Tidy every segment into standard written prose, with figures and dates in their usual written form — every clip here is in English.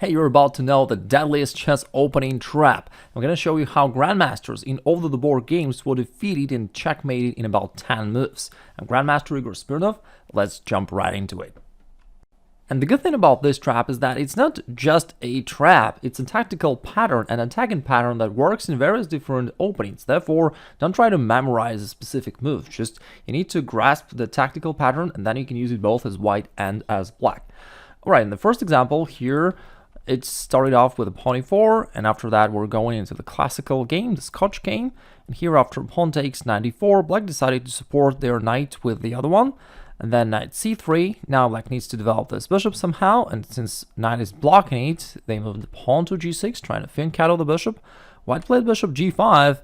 Hey, you're about to know the deadliest chess opening trap. I'm gonna show you how grandmasters in over-the-board games were defeated and checkmated in about 10 moves. I'm Grandmaster Igor Smirnov. Let's jump right into it. And the good thing about this trap is that it's not just a trap, it's a tactical pattern, an attacking pattern that works in various different openings. Therefore, don't try to memorize a specific move, just you need to grasp the tactical pattern and then you can use it both as white and as black. Alright, in the first example here, it started off with a pawn e4, and after that we're going into the classical game, the Scotch game. And here after pawn takes knight e4, black decided to support their knight with the other one. And then knight c3, now black needs to develop this bishop somehow, and since knight is blocking it, they move the pawn to g6, trying to fianchettoed the bishop. White played bishop g5,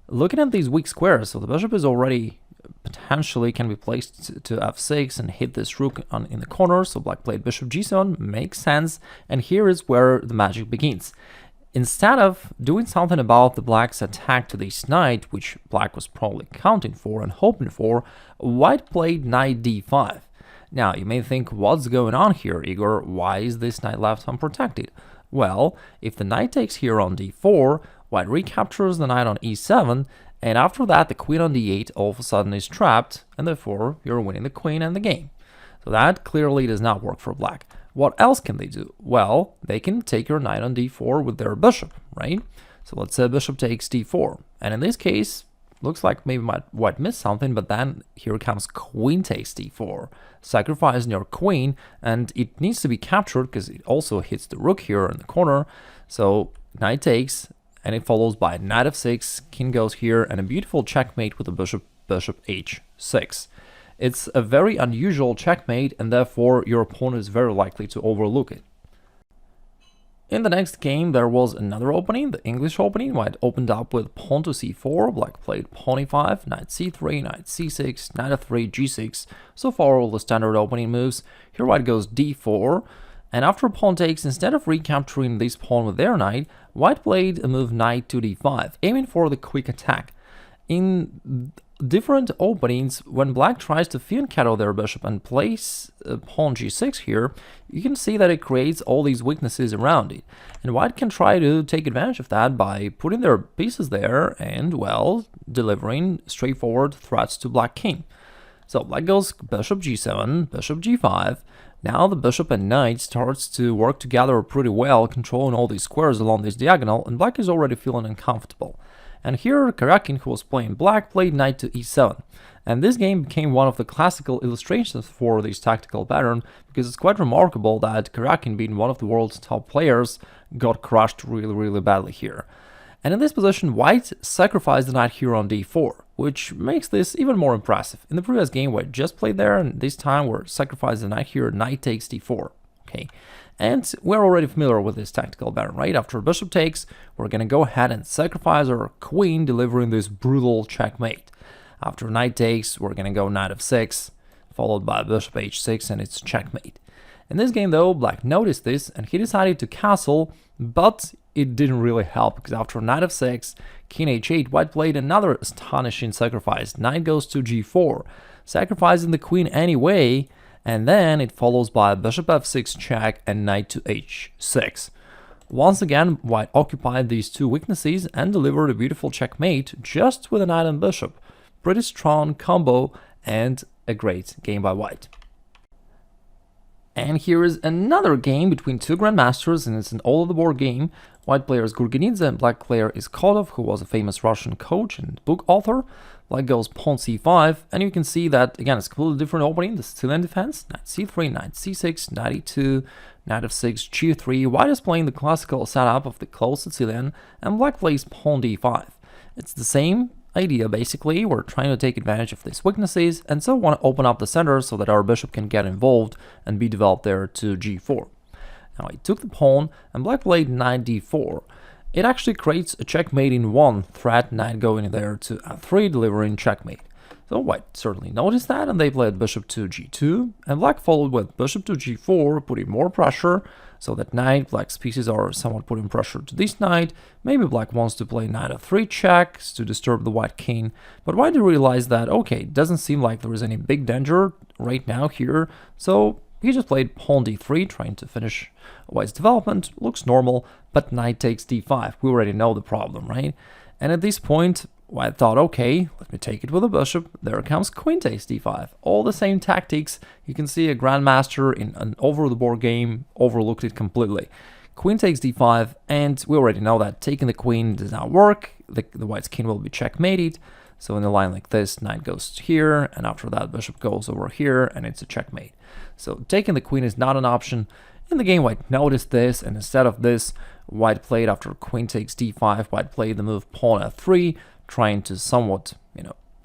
looking at these weak squares, so the bishop is already potentially can be placed to f6 and hit this rook in the corner, so black played bishop g7, makes sense, and here is where the magic begins. Instead of doing something about the black's attack to this knight, which black was probably counting for and hoping for, white played knight d5. Now, you may think, what's going on here, Igor? Why is this knight left unprotected? Well, if the knight takes here on d4, white recaptures the knight on e7, and after that the queen on d8 all of a sudden is trapped, and therefore you're winning the queen and the game. So that clearly does not work for black. What else can they do? Well, they can take your knight on d4 with their bishop, right? So let's say bishop takes d4, and in this case, looks like maybe white missed something, but then here comes queen takes d4, sacrificing your queen, and it needs to be captured because it also hits the rook here in the corner. So knight takes, and it follows by knight f6, king goes here, and a beautiful checkmate with the bishop h6. It's a very unusual checkmate, and therefore your opponent is very likely to overlook it. In the next game, there was another opening, the English opening. White opened up with pawn to c4, black played pawn e5, knight c3, knight c6, knight f3, g6. So far all the standard opening moves. Here white goes d4, and after pawn takes, instead of recapturing this pawn with their knight, white played a move knight to d5, aiming for the quick attack. In different openings, when black tries to fianchetto their bishop and place pawn g6 here, you can see that it creates all these weaknesses around it. And white can try to take advantage of that by putting their pieces there and, well, delivering straightforward threats to black king. So black goes bishop g7, bishop g5. Now the bishop and knight starts to work together pretty well, controlling all these squares along this diagonal, and black is already feeling uncomfortable. And here Karjakin, who was playing black, played knight to e7. And this game became one of the classical illustrations for this tactical pattern, because it's quite remarkable that Karjakin, being one of the world's top players, got crushed really badly here. And in this position, white sacrificed the knight here on d4, which makes this even more impressive. In the previous game, white just played there, and this time we're sacrificing the knight here, knight takes d4. Okay, and we're already familiar with this tactical pattern, right? After bishop takes, we're gonna go ahead and sacrifice our queen, delivering this brutal checkmate. After knight takes, we're gonna go knight f6, followed by bishop h6, and it's checkmate. In this game, though, black noticed this, and he decided to castle, but it didn't really help, because after knight f6, king h8, white played another astonishing sacrifice. Knight goes to g4, sacrificing the queen anyway, and then it follows by bishop f6 check and knight to h6. Once again, white occupied these two weaknesses and delivered a beautiful checkmate just with a knight and bishop. Pretty strong combo and a great game by white. And here is another game between two grandmasters, and it's an all-of-the-board game. White player is Gurgenidze and black player is Kodov, who was a famous Russian coach and book author. Black goes pawn c5, and you can see that, again, it's a completely different opening. The Sicilian defense, knight c3, knight c6, knight e2, knight f6, g3. White is playing the classical setup of the closed Sicilian, and black plays pawn d5. It's the same idea, basically. We're trying to take advantage of these weaknesses, and so want to open up the center so that our bishop can get involved and be developed there to g4. Now he took the pawn, and black played knight d4. It actually creates a checkmate in one threat, knight going there to f3, delivering checkmate. So white certainly noticed that, and they played bishop to g2, and black followed with bishop to g4, putting more pressure, so that knight, black's pieces are somewhat putting pressure to this knight. Maybe black wants to play knight f3 checks to disturb the white king, but white realized that, okay, it doesn't seem like there is any big danger right now here, so He just played pawn d3, trying to finish white's development. Looks normal, but knight takes d5. We already know the problem, right? And at this point, white thought, okay, let me take it with a bishop. There comes queen takes d5. All the same tactics. You can see a grandmaster in an over-the-board game overlooked it completely. Queen takes d5, and we already know that taking the queen does not work. The white's king will be checkmated. So in a line like this, knight goes here, and after that, bishop goes over here, and it's a checkmate. So taking the queen is not an option. In the game, white noticed this, and instead of this, white played after queen takes d5, white played the move pawn f3, trying to somewhat,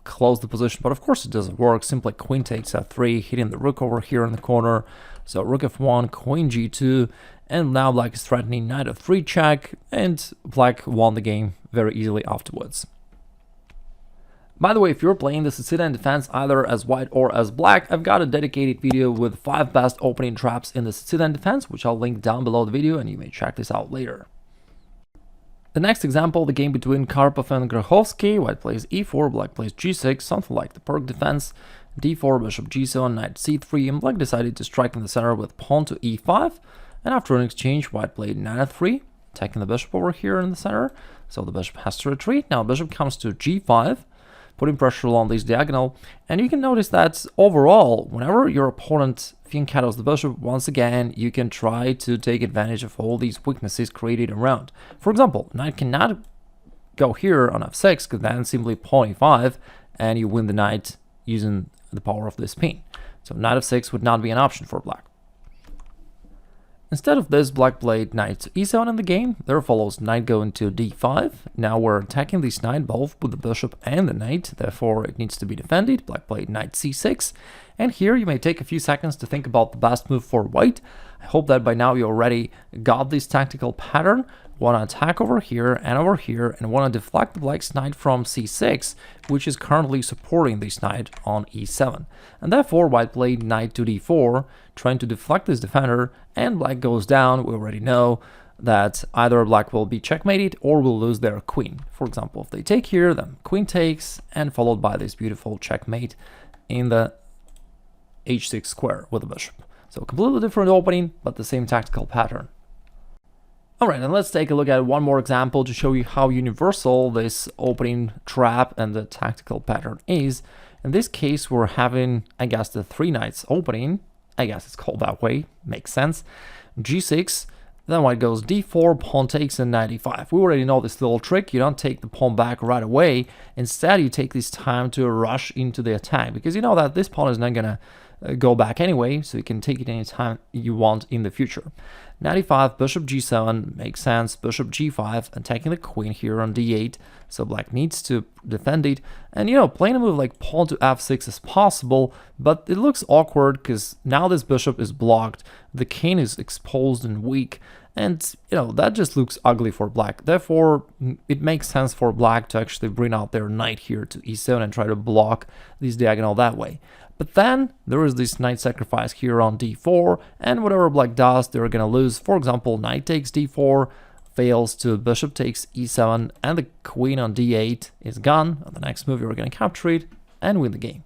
close the position, but of course it doesn't work. Simply queen takes f3, hitting the rook over here in the corner. So rook f1, queen g2, and now black is threatening knight f3 check, and black won the game very easily afterwards. By the way, if you're playing the Sicilian defense either as white or as black, I've got a dedicated video with 5 best opening traps in the Sicilian defense, which I'll link down below the video, and you may check this out later. The next example, the game between Karpov and Grachovsky. White plays e4, black plays g6, something like the Perk defense. d4, bishop g7, knight c3, and black decided to strike in the center with pawn to e5. And after an exchange, white played knight f3, taking the bishop over here in the center. So the bishop has to retreat. Now bishop comes to g5, putting pressure along this diagonal. And you can notice that overall, whenever your opponent fianchettoes the bishop, once again, you can try to take advantage of all these weaknesses created around. For example, knight cannot go here on f6, because then simply pawn e5, and you win the knight using the power of this pin. So knight f6 would not be an option for black. Instead of this, black played knight to e7 in the game. There follows knight going to d5. Now we're attacking this knight both with the bishop and the knight, therefore it needs to be defended. Black played knight c6. And here you may take a few seconds to think about the best move for white. I hope that by now you already got this tactical pattern. Want to attack over here, and want to deflect the black's knight from c6, which is currently supporting this knight on e7. And therefore, white played knight to d4, trying to deflect this defender, and black goes down. We already know that either black will be checkmated or will lose their queen. For example, if they take here, then queen takes, and followed by this beautiful checkmate in the h6 square with the bishop. So completely different opening, but the same tactical pattern. Alright, and let's take a look at one more example to show you how universal this opening trap and the tactical pattern is. In this case, we're having, I guess, the 3 knights opening. I guess it's called that way, makes sense. g6, then white goes d4, pawn takes, and knight e5. We already know this little trick. You don't take the pawn back right away. Instead, you take this time to rush into the attack, because you know that this pawn is not gonna go back anyway, so you can take it anytime you want in the future. Knight e5, bishop g7 makes sense, bishop g5, and taking the queen here on d8, so black needs to defend it. And playing a move like pawn to f6 is possible, but it looks awkward because now this bishop is blocked, the king is exposed and weak, and that just looks ugly for black. Therefore, it makes sense for black to actually bring out their knight here to e7 and try to block this diagonal that way. But then there is this knight sacrifice here on d4, and whatever black does, they're gonna lose. For example, knight takes d4, fails to bishop takes e7, and the queen on d8 is gone. On the next move, you're gonna capture it and win the game.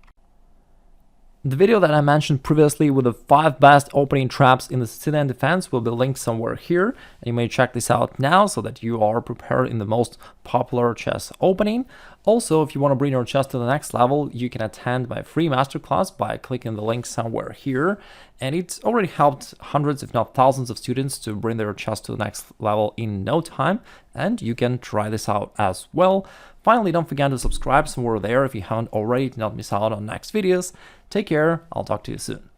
The video that I mentioned previously with the 5 best opening traps in the Sicilian defense will be linked somewhere here, and you may check this out now so that you are prepared in the most popular chess opening. Also, if you want to bring your chess to the next level, you can attend my free masterclass by clicking the link somewhere here, and it's already helped hundreds if not thousands of students to bring their chess to the next level in no time, and you can try this out as well. Finally, don't forget to subscribe somewhere there if you haven't already to not miss out on next videos. Take care, I'll talk to you soon.